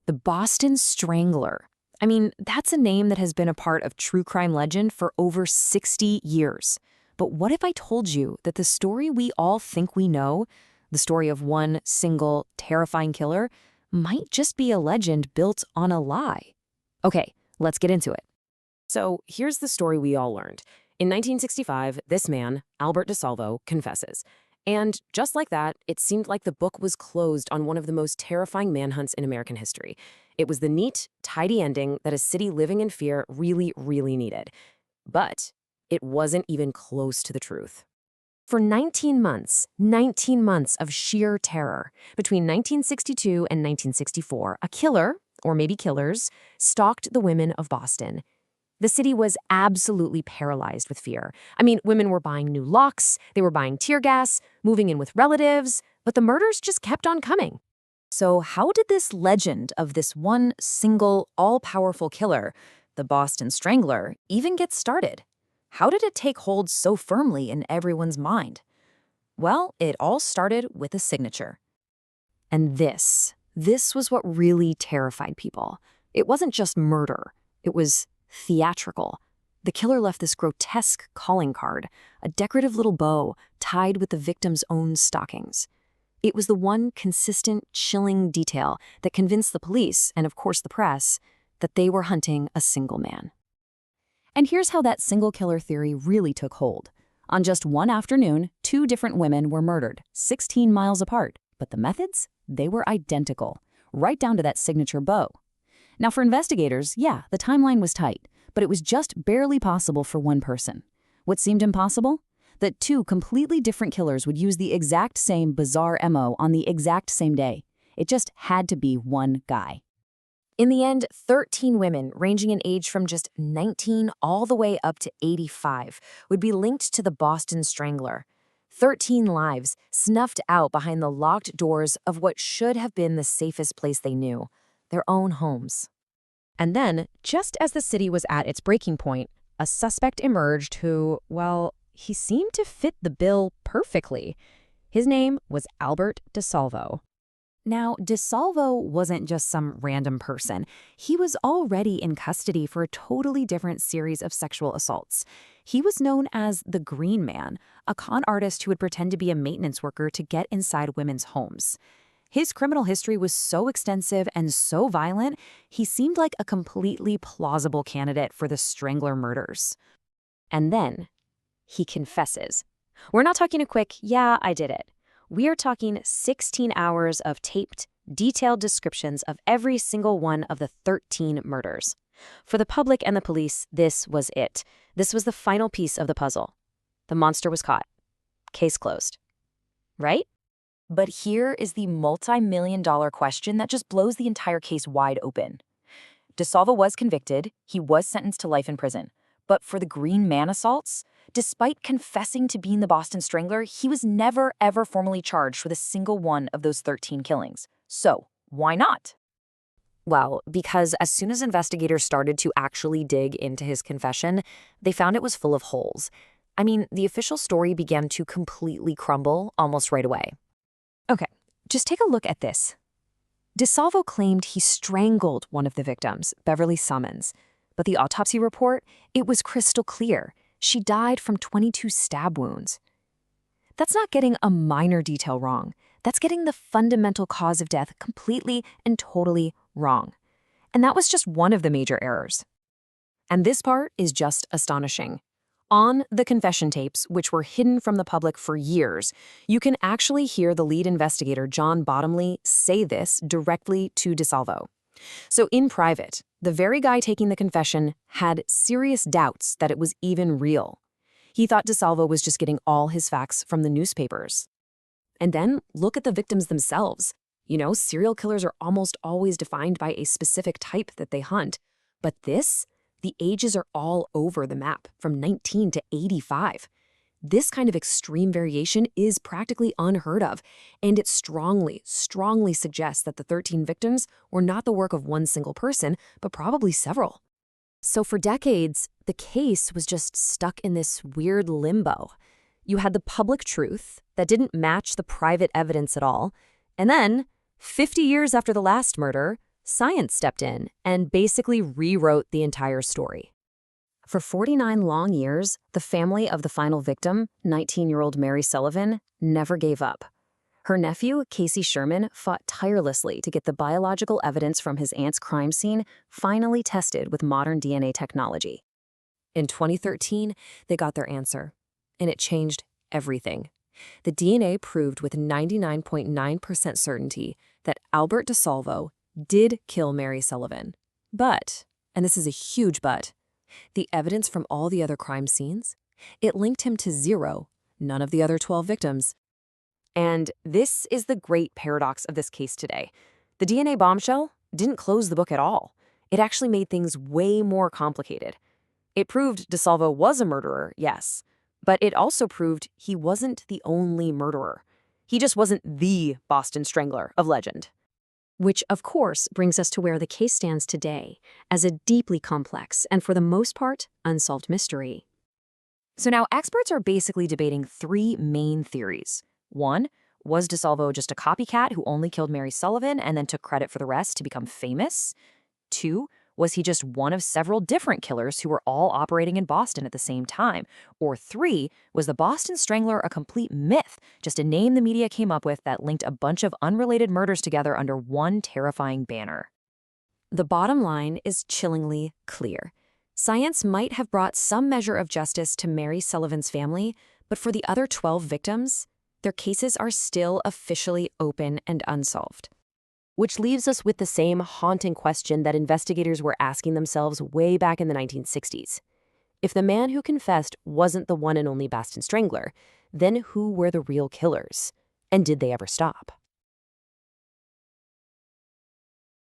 The Boston Strangler. I mean, that's a name that has been a part of true crime legend for over 60 years. But what if I told you that the story we all think we know, the story of one single, terrifying killer, might just be a legend built on a lie? Okay, let's get into it. So here's the story we all learned. In 1965, this man, Albert DeSalvo, confesses. And just like that, it seemed like the book was closed on one of the most terrifying manhunts in American history. It was the neat, tidy ending that a city living in fear really, really needed. But it wasn't even close to the truth. For 19 months of sheer terror, between 1962 and 1964, a killer, or maybe killers, stalked the women of Boston. The city was absolutely paralyzed with fear. I mean, women were buying new locks, they were buying tear gas, moving in with relatives, but the murders just kept on coming. So how did this legend of this one single, all-powerful killer, the Boston Strangler, even get started? How did it take hold so firmly in everyone's mind? Well, it all started with a signature. And this was what really terrified people. It wasn't just murder, it was theatrical. The killer left this grotesque calling card, a decorative little bow tied with the victim's own stockings. It was the one consistent, chilling detail that convinced the police, and of course the press, that they were hunting a single man. And here's how that single killer theory really took hold. On just one afternoon, 2 different women were murdered, 16 miles apart, but the methods? They were identical, right down to that signature bow. Now for investigators, yeah, the timeline was tight, but it was just barely possible for one person. What seemed impossible? That 2 completely different killers would use the exact same bizarre MO on the exact same day. It just had to be one guy. In the end, 13 women, ranging in age from just 19 all the way up to 85, would be linked to the Boston Strangler. 13 lives snuffed out behind the locked doors of what should have been the safest place they knew, their own homes. And then, just as the city was at its breaking point, a suspect emerged who, well, he seemed to fit the bill perfectly. His name was Albert DeSalvo. Now, DeSalvo wasn't just some random person. He was already in custody for a totally different series of sexual assaults. He was known as the Green Man, a con artist who would pretend to be a maintenance worker to get inside women's homes. His criminal history was so extensive and so violent, he seemed like a completely plausible candidate for the Strangler murders. And then, he confesses. We're not talking a quick, yeah, I did it. We are talking 16 hours of taped, detailed descriptions of every single one of the 13 murders. For the public and the police, this was it. This was the final piece of the puzzle. The monster was caught. Case closed. Right? But here is the multi-million-dollar question that just blows the entire case wide open. DeSalvo was convicted. He was sentenced to life in prison. But for the Green Man assaults, despite confessing to being the Boston Strangler, he was never, ever formally charged with a single one of those 13 killings. So, why not? Well, because as soon as investigators started to actually dig into his confession, they found it was full of holes. I mean, the official story began to completely crumble almost right away. Okay, just take a look at this. DeSalvo claimed he strangled one of the victims, Beverly Summons. But the autopsy report, it was crystal clear. She died from 22 stab wounds. That's not getting a minor detail wrong. That's getting the fundamental cause of death completely and totally wrong. And that was just one of the major errors. And this part is just astonishing. On the confession tapes, which were hidden from the public for years, you can actually hear the lead investigator, John Bottomley, say this directly to DeSalvo. So in private, the very guy taking the confession had serious doubts that it was even real. He thought DeSalvo was just getting all his facts from the newspapers. And then look at the victims themselves. You know, serial killers are almost always defined by a specific type that they hunt. But this, the ages are all over the map, from 19 to 85. This kind of extreme variation is practically unheard of, and it strongly, strongly suggests that the 13 victims were not the work of one single person, but probably several. So for decades, the case was just stuck in this weird limbo. You had the public truth that didn't match the private evidence at all, and then, 50 years after the last murder, Science stepped in and basically rewrote the entire story. For 49 long years, the family of the final victim, 19-year-old Mary Sullivan, never gave up. Her nephew, Casey Sherman, fought tirelessly to get the biological evidence from his aunt's crime scene finally tested with modern DNA technology. In 2013, they got their answer, and it changed everything. The DNA proved with 99.9% certainty that Albert DeSalvo did kill Mary Sullivan. But, and this is a huge but, the evidence from all the other crime scenes, it linked him to zero, none of the other 12 victims. And this is the great paradox of this case today. The DNA bombshell didn't close the book at all. It actually made things way more complicated. It proved DeSalvo was a murderer, yes, but it also proved he wasn't the only murderer. He just wasn't the Boston Strangler of legend. Which, of course, brings us to where the case stands today, as a deeply complex and, for the most part, unsolved mystery. So now experts are basically debating three main theories. One, was DeSalvo just a copycat who only killed Mary Sullivan and then took credit for the rest to become famous? Two, was he just one of several different killers who were all operating in Boston at the same time? Or three, was the Boston Strangler a complete myth, just a name the media came up with that linked a bunch of unrelated murders together under one terrifying banner? The bottom line is chillingly clear. Science might have brought some measure of justice to Mary Sullivan's family, but for the other 12 victims, their cases are still officially open and unsolved. Which leaves us with the same haunting question that investigators were asking themselves way back in the 1960s. If the man who confessed wasn't the one and only Boston Strangler, then who were the real killers? And did they ever stop?